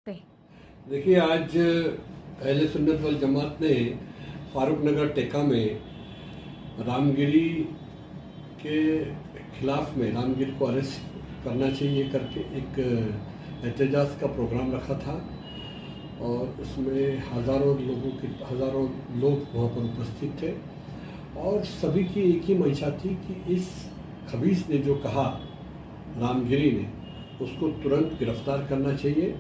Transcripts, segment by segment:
पे? देखिए, आज अहले सुन्नत वल जमात ने फारूक नगर टेका में रामगिरी के खिलाफ में रामगिरी को अरेस्ट करना चाहिए करके एक एहतजाज का प्रोग्राम रखा था और उसमें हज़ारों लोग वहाँ पर उपस्थित थे और सभी की एक ही मंशा थी कि इस खबीस ने जो कहा रामगिरी ने उसको तुरंत गिरफ्तार करना चाहिए।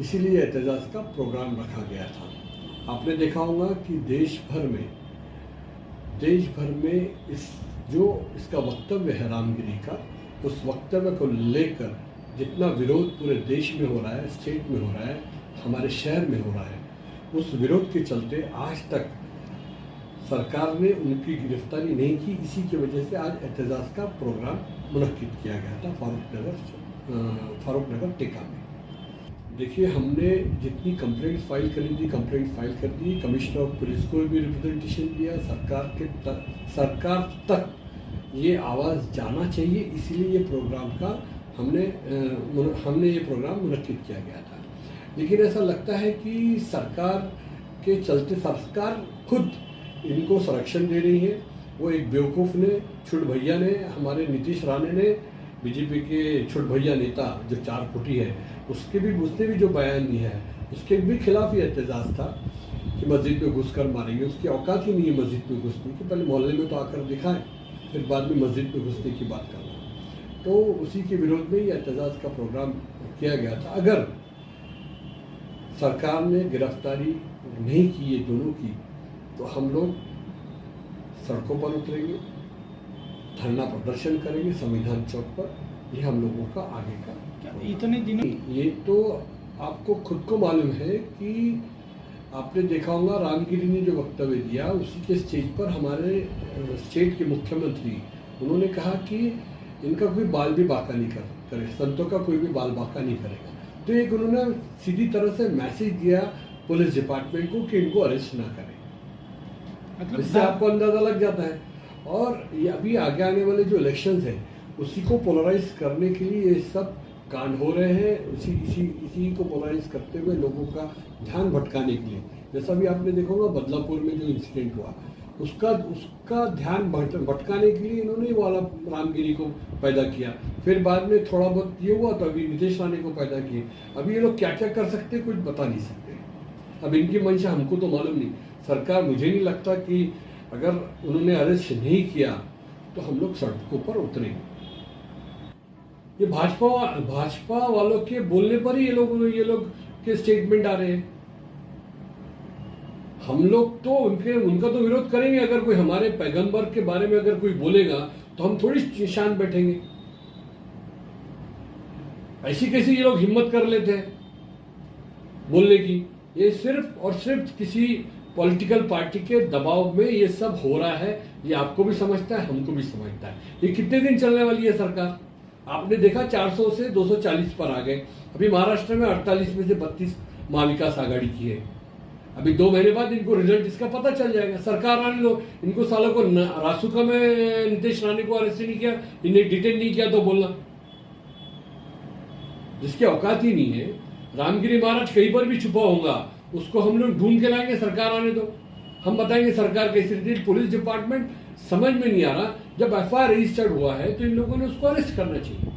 इसीलिए एहतजाज का प्रोग्राम रखा गया था। आपने देखा होगा कि देश भर में इसका वक्तव्य है रामगिरी का, उस वक्तव्य को लेकर जितना विरोध पूरे देश में हो रहा है, स्टेट में हो रहा है, हमारे शहर में हो रहा है, उस विरोध के चलते आज तक सरकार ने उनकी गिरफ्तारी नहीं की। इसी की वजह से आज एहतजाज का प्रोग्राम मुनक्किद किया गया था फारूक नगर टेका में। देखिए, हमने जितनी कंप्लेंट फाइल कर दी, कमिश्नर ऑफ पुलिस को भी रिप्रेजेंटेशन दिया, सरकार तक ये आवाज़ जाना चाहिए, इसीलिए ये प्रोग्राम का हमने ये प्रोग्राम मुनक्किद किया गया था। लेकिन ऐसा लगता है कि सरकार के चलते सरकार खुद इनको संरक्षण दे रही है। वो एक बेवकूफ़ ने, छुट भैया ने, हमारे नीतीश राणे ने, बीजेपी के छुट भैया नेता जो 4 फुटी है, उसने भी जो बयान दिया है उसके भी खिलाफ ये एहतजाज था कि मस्जिद में घुसकर मारेंगे। उसकी औकात ही नहीं है मस्जिद में घुसने की। पहले मोहल्ले में तो आकर दिखाएं, फिर बाद में मस्जिद में घुसने की बात करना। तो उसी के विरोध में ये एहतजाज का प्रोग्राम किया गया था। अगर सरकार ने गिरफ्तारी नहीं की ये दोनों की, तो हम लोग सड़कों पर उतरेंगे, धरना प्रदर्शन करेंगे संविधान चौक पर। ये हम लोगों का आगे का इतने दिनों ये तो आपको खुद को मालूम है कि आपने देखा होगा रामगिरी ने जो वक्तव्य दिया, उसी के स्टेज पर हमारे स्टेट के मुख्यमंत्री उन्होंने कहा कि इनका कोई बाल भी बाका नहीं करे, संतों का कोई भी बाल बाका नहीं करेगा। तो एक उन्होंने सीधी तरह से मैसेज दिया पुलिस डिपार्टमेंट को कि इनको अरेस्ट ना करें। इससे आपको अंदाजा लग जाता है। और ये अभी आगे आने वाले जो इलेक्शंस हैं उसी को पोलराइज करने के लिए ये सब कांड हो रहे हैं। इसी को पोलराइज करते हुए लोगों का ध्यान भटकाने के लिए, जैसा भी आपने देखा होगा बदलापुर में जो इंसिडेंट हुआ, उसका ध्यान भटकाने के लिए इन्होंने वाला रामगिरी को पैदा किया। फिर बाद में थोड़ा बहुत ये हुआ तो अभी नीतीश राणे को पैदा किए। अभी ये लोग क्या क्या कर सकते कुछ बता नहीं सकते। अब इनकी मंशा हमको तो मालूम नहीं। सरकार, मुझे नहीं लगता कि अगर उन्होंने अरेस्ट नहीं किया तो हम लोग सड़कों पर उतरेंगे। ये भाजपा वालों के बोलने पर ही ये लोग के स्टेटमेंट आ रहे हैं। हम लोग तो उनका तो विरोध करेंगे। अगर कोई हमारे पैगंबर के बारे में अगर कोई बोलेगा तो हम थोड़ी शान बैठेंगे। ऐसी कैसी ये लोग हिम्मत कर लेते हैं बोलने की। ये सिर्फ और सिर्फ किसी पॉलिटिकल पार्टी के दबाव में ये सब हो रहा है। ये आपको भी समझता है, हमको भी समझता है। ये कितने दिन चलने वाली है सरकार? आपने देखा 400 से 240 पर आ गए। अभी महाराष्ट्र में 48 में से 32 महाविकास आघाड़ी की है। अभी 2 महीने बाद इनको रिजल्ट इसका पता चल जाएगा। सरकार आने दो इनको, सालों को रासुका में नीतीश राणे को अरेस्ट नहीं किया, इन्हें डिटेन नहीं किया तो बोलना, जिसकी औकात ही नहीं है। रामगिरी महाराज कहीं पर भी छुपा होगा, उसको हम लोग ढूंढ के लाएंगे। सरकार आने दो, हम बताएंगे सरकार कैसी थी। पुलिस डिपार्टमेंट समझ में नहीं आ रहा। जब एफआईआर रजिस्टर्ड हुआ है तो इन लोगों ने उसको अरेस्ट करना चाहिए।